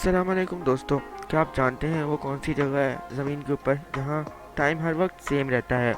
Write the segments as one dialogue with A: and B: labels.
A: अस्सलामुअलैकुम दोस्तों, क्या आप जानते हैं वो कौन सी जगह है ज़मीन के ऊपर जहाँ टाइम हर वक्त सेम रहता है।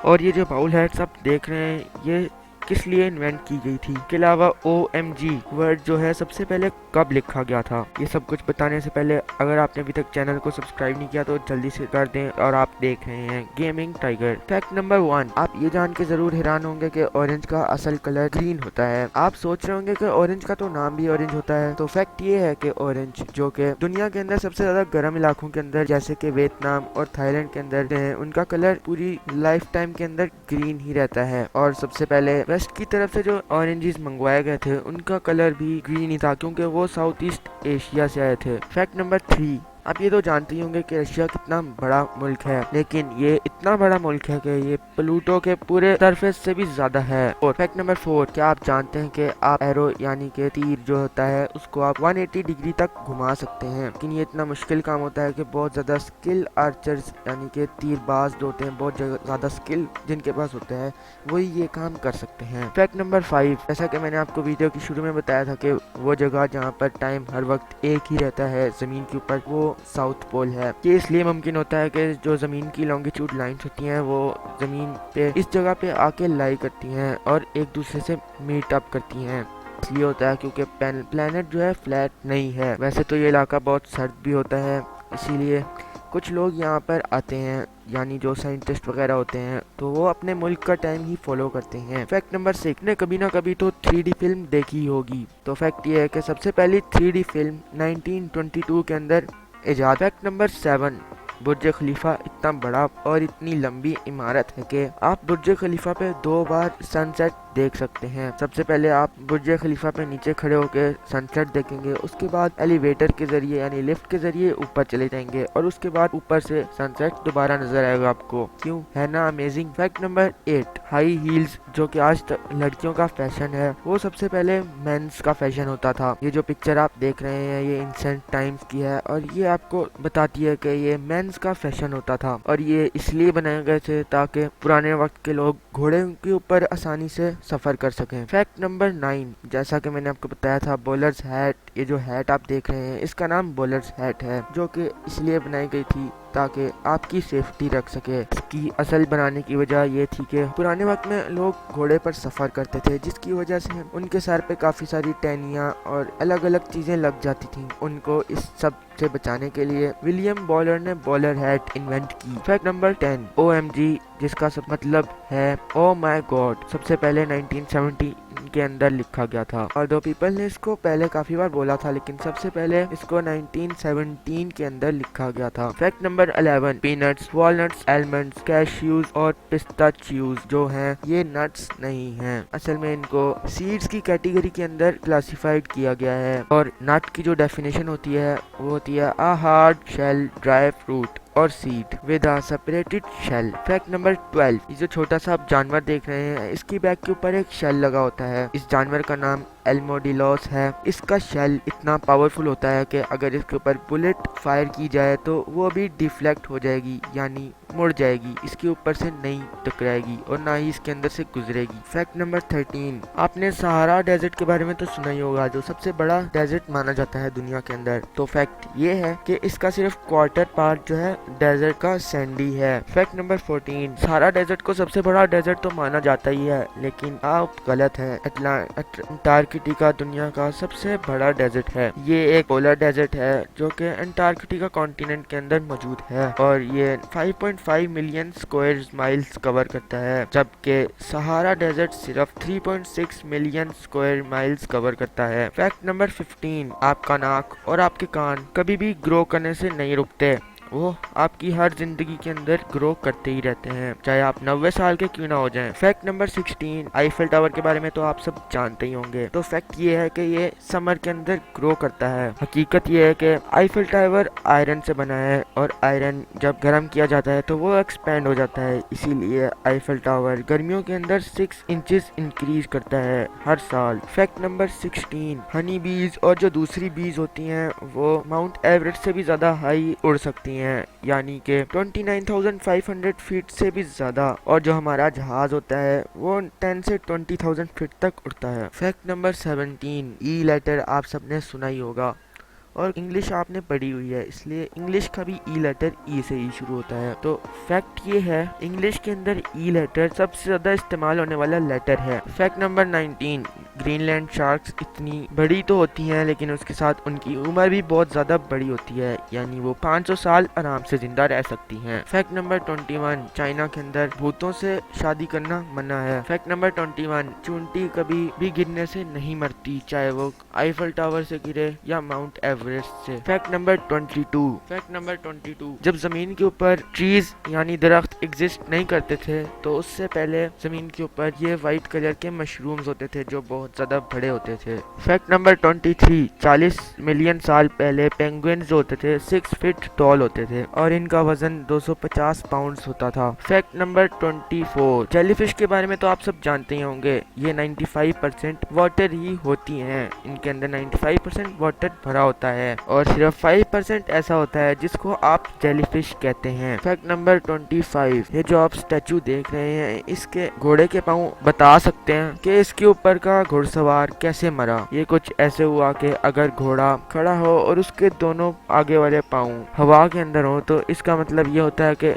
A: और ये जो बाउल है सब देख रहे हैं, ये किस लिए इन्वेंट की गई थी। इसके अलावा OMG वर्ड जो है सबसे पहले कब लिखा गया था। ये सब कुछ बताने से पहले अगर आपने अभी तक चैनल को सब्सक्राइब नहीं किया तो जल्दी से कर दें। और आप देख रहे हैं गेमिंग टाइगर। फैक्ट नंबर 1, आप ये जान के जरूर हैरान होंगे कि ऑरेंज का असल कलर ग्रीन होता है। आप सोच रहे होंगे कि ऑरेंज का तो नाम भी ऑरेंज होता है। तो फैक्ट ये है कि ऑरेंज जो कि दुनिया के अंदर सबसे ज्यादा गर्म इलाकों के अंदर जैसे कि वियतनाम और थाईलैंड के अंदर है, उनका कलर पूरी लाइफ टाइम के अंदर ग्रीन ही रहता है। और सबसे पहले वेस्ट की तरफ से जो ऑरेंजेस मंगवाए गए थे उनका कलर भी ग्रीन ही था, क्योंकि वो साउथ ईस्ट एशिया से आए थे। फैक्ट नंबर 3, आप ये तो जानते ही होंगे कि रशिया कितना बड़ा मुल्क है, लेकिन ये इतना बड़ा मुल्क है कि ये प्लूटो के पूरे सरफेस से भी ज्यादा है। और फैक्ट नंबर 4, क्या आप जानते हैं कि आप एरो यानी कि तीर जो होता है उसको आप 180 डिग्री तक घुमा सकते हैं। लेकिन ये इतना मुश्किल काम होता है कि बहुत ज्यादा स्किल आर्चर्स यानी कि तीरबाज जो होते हैं, बहुत ज्यादा स्किल जिनके पास होता है वही ये काम कर सकते हैं। फैक्ट नंबर 5, जैसा कि मैंने आपको वीडियो की शुरू में बताया था कि वो जगह जहाँ पर टाइम हर वक्त एक ही रहता है जमीन के ऊपर, वो साउथ पोल है। ये इसलिए मुमकिन होता है कि जो जमीन की लॉन्गिट्यूड लाइंस होती हैं वो जमीन पे इस जगह पे आके लाई करती हैं और एक दूसरे से मीट अप करती हैं। इसलिए होता है क्योंकि प्लेनेट जो है फ्लैट नहीं है। वैसे तो ये इलाका बहुत सर्द भी होता है, इसीलिए कुछ लोग यहाँ पर आते हैं, यानी जो साइंटिस्ट वगैरह होते हैं, तो वो अपने मुल्क का टाइम ही फॉलो करते हैं। फैक्ट नंबर 6, ने कभी ना कभी तो 3D फिल्म देखी होगी। तो फैक्ट ये है कि सबसे पहली 3D फिल्म 1922 के अंदर इजाद। फैक्ट नंबर 7, बुर्ज खलीफा इतना बड़ा और इतनी लंबी इमारत है कि आप बुर्ज खलीफा पे 2 बार सनसेट देख सकते हैं। सबसे पहले आप बुर्ज खलीफा पे नीचे खड़े होकर सनसेट देखेंगे, उसके बाद एलिवेटर के जरिए यानी लिफ्ट के जरिए ऊपर चले जाएंगे और उसके बाद ऊपर से सनसेट दोबारा नजर आएगा आपको। क्यों, है ना amazing. Fact number 8, high heels जो कि आज तक लड़कियों का फैशन है, वो सबसे पहले मेंस का फैशन होता था। ये जो पिक्चर आप देख रहे हैं ये एंशिएंट टाइम्स की है और ये आपको बताती है कि ये मेंस का फैशन होता था और ये इसलिए बनाए गए थे ताकि पुराने वक्त के लोग घोड़े के ऊपर आसानी से सफर कर सकें। फैक्ट नंबर 9, जैसा कि मैंने आपको बताया था बॉलर्स हैट, ये जो हैट आप देख रहे हैं इसका नाम बॉलर्स हैट है, जो कि इसलिए बनाई गई थी ताकि आपकी सेफ्टी रख सके। इसकी असल बनाने की वजह ये थी कि पुराने वक्त में लोग घोड़े पर सफर करते थे, जिसकी वजह से उनके सर पे काफी सारी टहनियाँ और अलग अलग चीजें लग जाती थी। उनको इस सब से बचाने के लिए विलियम बॉलर ने बॉलर हैट इन्वेंट की। फैक्ट नंबर 10, OMG जिसका सब मतलब है ओ माय गॉड, सबसे पहले 1970 के अंदर लिखा गया था। और दो पीपल ने इसको पहले काफी बार बोला था, लेकिन सबसे पहले इसको 1917 के अंदर लिखा गया था। Fact number 11, peanuts, walnuts, almonds, cashews और पिस्ताचियोज जो हैं ये नट्स नहीं हैं। असल में इनको सीड्स की कैटेगरी के अंदर क्लासिफाइड किया गया है। और नट की जो डेफिनेशन होती है वो होती है a hard shell dry fruit और seed with a separated shell. Fact number 12, ये जो छोटा सा आप जानवर देख रहे हैं इसकी बैक के ऊपर एक शेल लगा होता है। इस जानवर का नाम एल्मोडिलोस है। इसका शेल इतना पावरफुल होता है कि अगर इसके ऊपर बुलेट फायर की जाए तो वो भी डिफ्लेक्ट हो जाएगी, यानी मुड़ जाएगी, इसके ऊपर से नहीं टकराएगी और ना ही इसके अंदर से गुजरेगी। फैक्ट नंबर 13, आपने सहारा डेजर्ट के बारे में तो सुना ही होगा, जो सबसे बड़ा डेजर्ट माना जाता है दुनिया के अंदर। तो फैक्ट ये है कि इसका सिर्फ क्वार्टर पार्ट जो है डेजर्ट का सैंडी है। फैक्ट नंबर 14, सहारा डेजर्ट को सबसे बड़ा डेजर्ट तो माना जाता ही है, लेकिन आप गलत है। अंटार्कटिका दुनिया का सबसे बड़ा डेजर्ट है। ये एक पोलर डेजर्ट है जो कि अंटार्कटिका कॉन्टिनेंट के अंदर मौजूद है और ये 5.5 मिलियन स्क्वायर माइल्स कवर करता है, जबकि सहारा डेजर्ट सिर्फ 3.6 मिलियन स्क्वायर माइल्स कवर करता है। फैक्ट नंबर 15, आपका नाक और आपके कान कभी भी ग्रो करने से नहीं रुकते, वो आपकी हर जिंदगी के अंदर ग्रो करते ही रहते हैं, चाहे आप 90 साल के क्यों ना हो जाएं। फैक्ट नंबर 16, आईफिल टावर के बारे में तो आप सब जानते ही होंगे। तो फैक्ट ये है कि ये समर के अंदर ग्रो करता है। हकीकत ये है कि आईफिल टावर आयरन से बना है और आयरन जब गर्म किया जाता है तो वो एक्सपेंड हो जाता है, इसीलिए आईफिल टावर गर्मियों के अंदर 6 इंचेस इंक्रीज करता है हर साल। फैक्ट नंबर 16, हनी बीज और जो दूसरी बीज होती हैं वो माउंट एवरेस्ट से भी ज्यादा हाई उड़ सकती हैं, यानी कि 29,500 फीट से भी ज्यादा। और जो हमारा जहाज होता है वो 10 से 20,000 फीट तक उड़ता है। फैक्ट नंबर 17, ई लेटर आप सबने सुना ही होगा। और इंग्लिश आपने पढ़ी हुई है, इसलिए इंग्लिश का भी ई लेटर ई से ही शुरू होता है। तो फैक्ट ये है, इंग्लिश के अंदर ई लेटर सबसे ज्यादा इस्तेमाल होने वाला लेटर है। फैक्ट नंबर 19, ग्रीनलैंड शार्क्स इतनी बड़ी तो होती हैं लेकिन उसके साथ उनकी उम्र भी बहुत ज्यादा बड़ी होती है, यानी वो 500 साल आराम से जिंदा रह सकती हैं। फैक्ट नंबर 21, चाइना के अंदर भूतों से शादी करना मना है। फैक्ट नंबर 21, चूंटी कभी भी गिरने से नहीं मरती, चाहे वो आईफल टावर से गिरे या माउंट एवरेस्ट से। फैक्ट नंबर 22, जब जमीन के ऊपर ट्रीज यानी दरख्त एग्जिस्ट नहीं करते थे तो उससे पहले जमीन के ऊपर ये व्हाइट कलर के मशरूम्स होते थे जो बहुत ज्यादा बड़े होते थे। फैक्ट नंबर 23, 40 मिलियन साल पहले पेंगुइन जो होते थे 6 फीट टॉल होते थे और इनका वजन 250 पाउंड्स होता था। फैक्ट नंबर 24, जेलीफिश के बारे में तो आप सब जानते ही होंगे, ये 95% वाटर ही होती हैं, इनके अंदर 95% वाटर भरा होता है और सिर्फ 5% ऐसा होता है जिसको आप जेलीफिश कहते हैं। फैक्ट नंबर 25, ये जो आप स्टैचू देख रहे हैं इसके घोड़े के पाँव बता सकते हैं कि इसके ऊपर का घुड़सवार कैसे मरा। ये कुछ ऐसे हुआ कि अगर घोड़ा खड़ा हो और उसके दोनों आगे वाले पाँव हवा के अंदर हो तो इसका मतलब ये होता है कि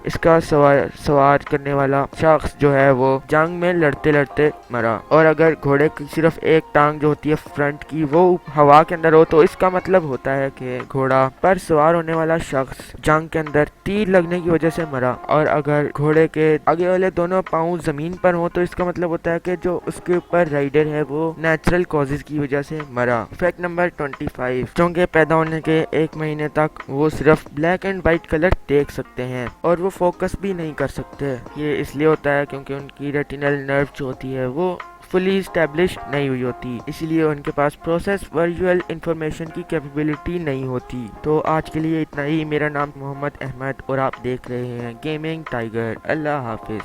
A: इसका सवार करने वाला शख्स जो है वो जंग में लड़ते लड़ते मरा। और अगर घोड़े की सिर्फ एक टांग जो होती है फ्रंट की वो हवा के अंदर हो तो इसका मतलब होता है कि घोड़ा पर सवार होने वाला शख्स जंग के अंदर तीर लगने की वजह से मरा। और अगर घोड़े के आगे वाले दोनों पाँव जमीन पर हो तो इसका मतलब होता है कि जो उसके ऊपर राइडर है वो नेचुरल कॉजेज की वजह से मरा। फैक्ट नंबर 25, चोंगे पैदा होने के 1 महीने तक वो सिर्फ ब्लैक एंड व्हाइट कलर देख सकते हैं और वो फोकस भी नहीं कर सकते। ये इसलिए होता है क्योंकि उनकी रेटिनल नर्व जो होती है वो फुली स्टैब्लिश नहीं हुई होती, इसलिए उनके पास प्रोसेस वर्चुअल इंफॉर्मेशन की कैपेबिलिटी नहीं होती। तो आज के लिए इतना ही। मेरा नाम मोहम्मद अहमद और आप देख रहे हैं गेमिंग टाइगर। अल्लाह हाफिज।